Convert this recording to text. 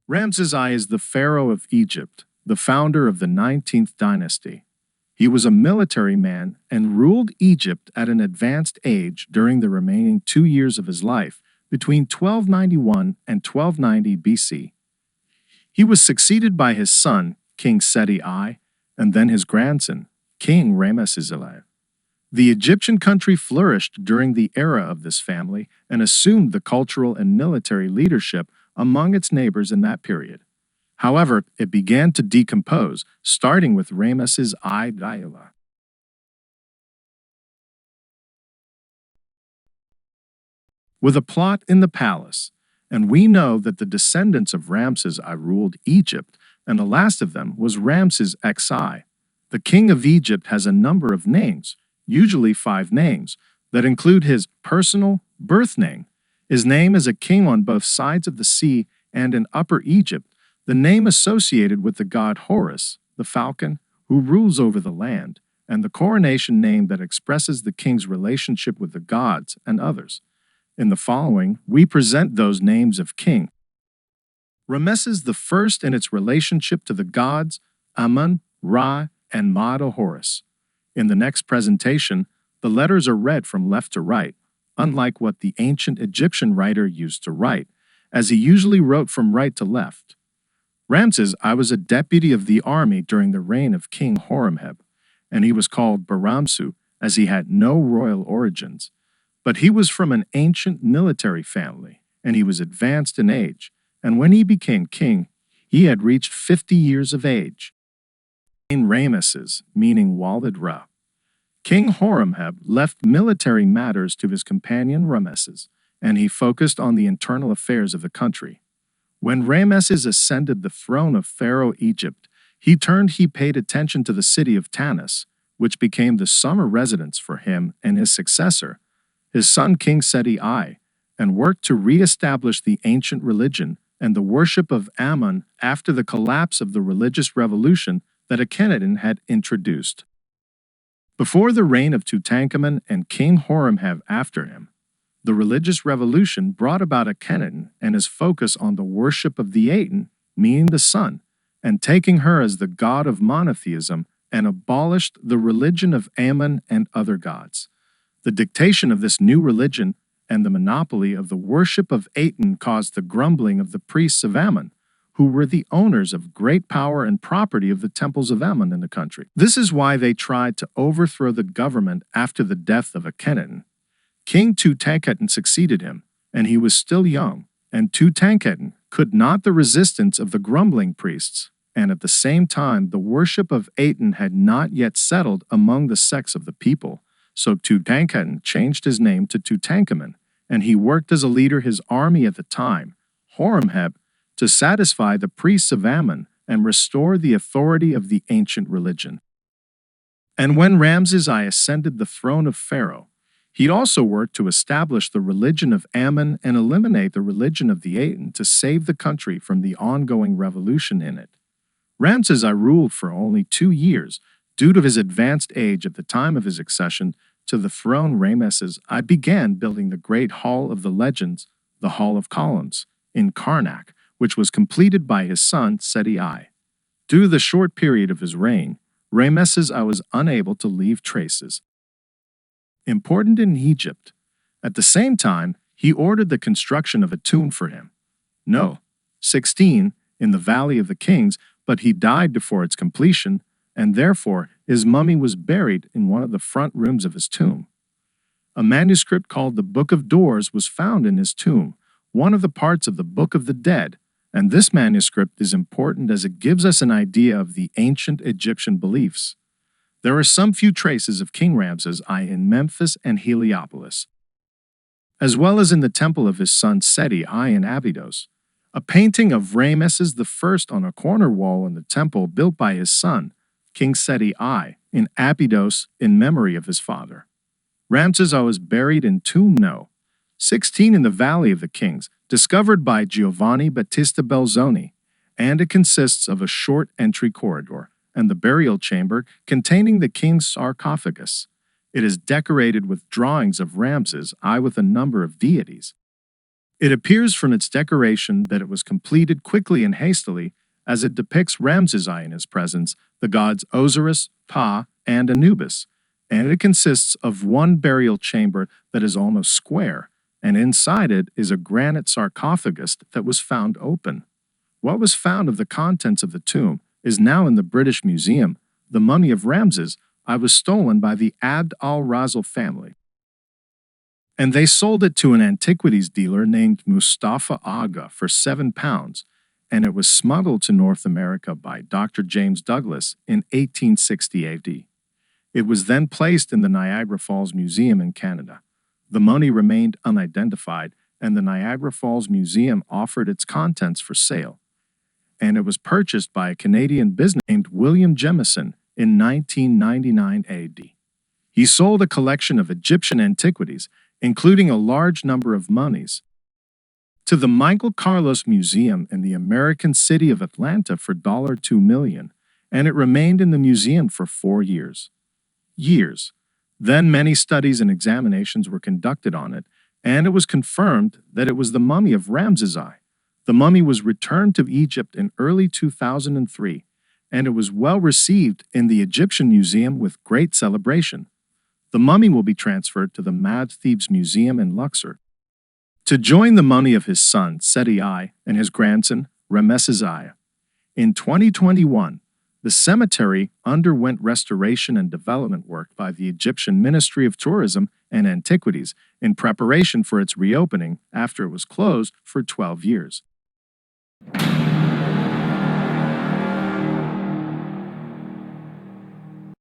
Ramses I is the pharaoh of Egypt, the founder of the 19th dynasty. He was a military man and ruled Egypt at an advanced age during the remaining 2 years of his life, between 1291 and 1290 BC. He was succeeded by his son, King Seti I, and then his grandson, King Ramesses I. The Egyptian country flourished during the era of this family and assumed the cultural and military leadership among its neighbors in that period. However, it began to decompose, starting with Ramesses I. With a plot in the palace, and we know that the descendants of Ramses I ruled Egypt, and the last of them was Ramses XI. The king of Egypt has a number of names, usually 5 names, that include his personal birth name. His name as a king on both sides of the sea and in Upper Egypt, the name associated with the god Horus, the falcon, who rules over the land, and the coronation name that expresses the king's relationship with the gods and others. In the following, we present those names of king. Ramesses I in its relationship to the gods Amun, Ra, and Ma'at Horus. In the next presentation, the letters are read from left to right, unlike what the ancient Egyptian writer used to write, as he usually wrote from right to left. Ramses I was a deputy of the army during the reign of King Horemheb, and he was called Baramsu as he had no royal origins. But he was from an ancient military family, and he was advanced in age, and when he became king, he had reached 50 years of age. In Ramesses, meaning Walid Ra. King Horemheb left military matters to his companion Ramesses, and he focused on the internal affairs of the country. When Ramesses ascended the throne of Pharaoh Egypt, he paid attention to the city of Tanis, which became the summer residence for him and his successor, his son King Seti I, and worked to re-establish the ancient religion and the worship of Amun after the collapse of the religious revolution that Akhenaten had introduced. Before the reign of Tutankhamun and King Horemheb after him, the religious revolution brought about Akhenaten and his focus on the worship of the Aten, meaning the sun, and taking her as the god of monotheism, and abolished the religion of Amun and other gods. The dictation of this new religion and the monopoly of the worship of Aten caused the grumbling of the priests of Amun, who were the owners of great power and property of the temples of Amun in the country. This is why they tried to overthrow the government after the death of Akhenaten. King Tutankhaten succeeded him, and he was still young, and Tutankhaten could not the resistance of the grumbling priests, and at the same time the worship of Aten had not yet settled among the sects of the people, so Tutankhaten changed his name to Tutankhamun, and he worked as a leader his army at the time, Horemheb, to satisfy the priests of Amun and restore the authority of the ancient religion. And when Ramses I ascended the throne of Pharaoh, he also worked to establish the religion of Amun and eliminate the religion of the Aten to save the country from the ongoing revolution in it. Ramses I ruled for only 2 years due to his advanced age at the time of his accession to the throne. Ramesses I began building the great Hall of the Legends, the Hall of Columns, in Karnak, which was completed by his son Seti I. Due to the short period of his reign, Ramesses I was unable to leave traces. Important in Egypt. At the same time, he ordered the construction of a tomb for him. No, 16, in the Valley of the Kings, but he died before its completion, and therefore his mummy was buried in one of the front rooms of his tomb. A manuscript called the Book of Doors was found in his tomb, one of the parts of the Book of the Dead, and this manuscript is important as it gives us an idea of the ancient Egyptian beliefs. There are some few traces of King Ramses I in Memphis and Heliopolis, as well as in the temple of his son Seti I in Abydos. A painting of Ramesses I on a corner wall in the temple built by his son, King Seti I, in Abydos in memory of his father. Ramses I was buried in Tomb No. 16 in the Valley of the Kings, discovered by Giovanni Battista Belzoni, and it consists of a short entry corridor and the burial chamber containing the king's sarcophagus. It is decorated with drawings of Ramses I with a number of deities. It appears from its decoration that it was completed quickly and hastily, as it depicts Ramses I in his presence, the gods Osiris, Pa, and Anubis, and it consists of one burial chamber that is almost square, and inside it is a granite sarcophagus that was found open. What was found of the contents of the tomb is now in the British Museum. The mummy of Ramses I was stolen by the Abd al-Razil family, and they sold it to an antiquities dealer named Mustafa Aga for £7, and it was smuggled to North America by Dr. James Douglas in 1860 AD. It was then placed in the Niagara Falls Museum in Canada. The money remained unidentified, and the Niagara Falls Museum offered its contents for sale, and it was purchased by a Canadian businessman named William Jemison in 1999 AD. He sold a collection of Egyptian antiquities, including a large number of mummies, to the Michael Carlos Museum in the American city of Atlanta for $2 million, and it remained in the museum for 4 years. Then many studies and examinations were conducted on it, and it was confirmed that it was the mummy of Ramses I. The mummy was returned to Egypt in early 2003, and it was well received in the Egyptian Museum with great celebration. The mummy will be transferred to the Mad Thebes Museum in Luxor to join the mummy of his son, Seti I, and his grandson, Ramesses I. In 2021, the cemetery underwent restoration and development work by the Egyptian Ministry of Tourism and Antiquities in preparation for its reopening after it was closed for 12 years.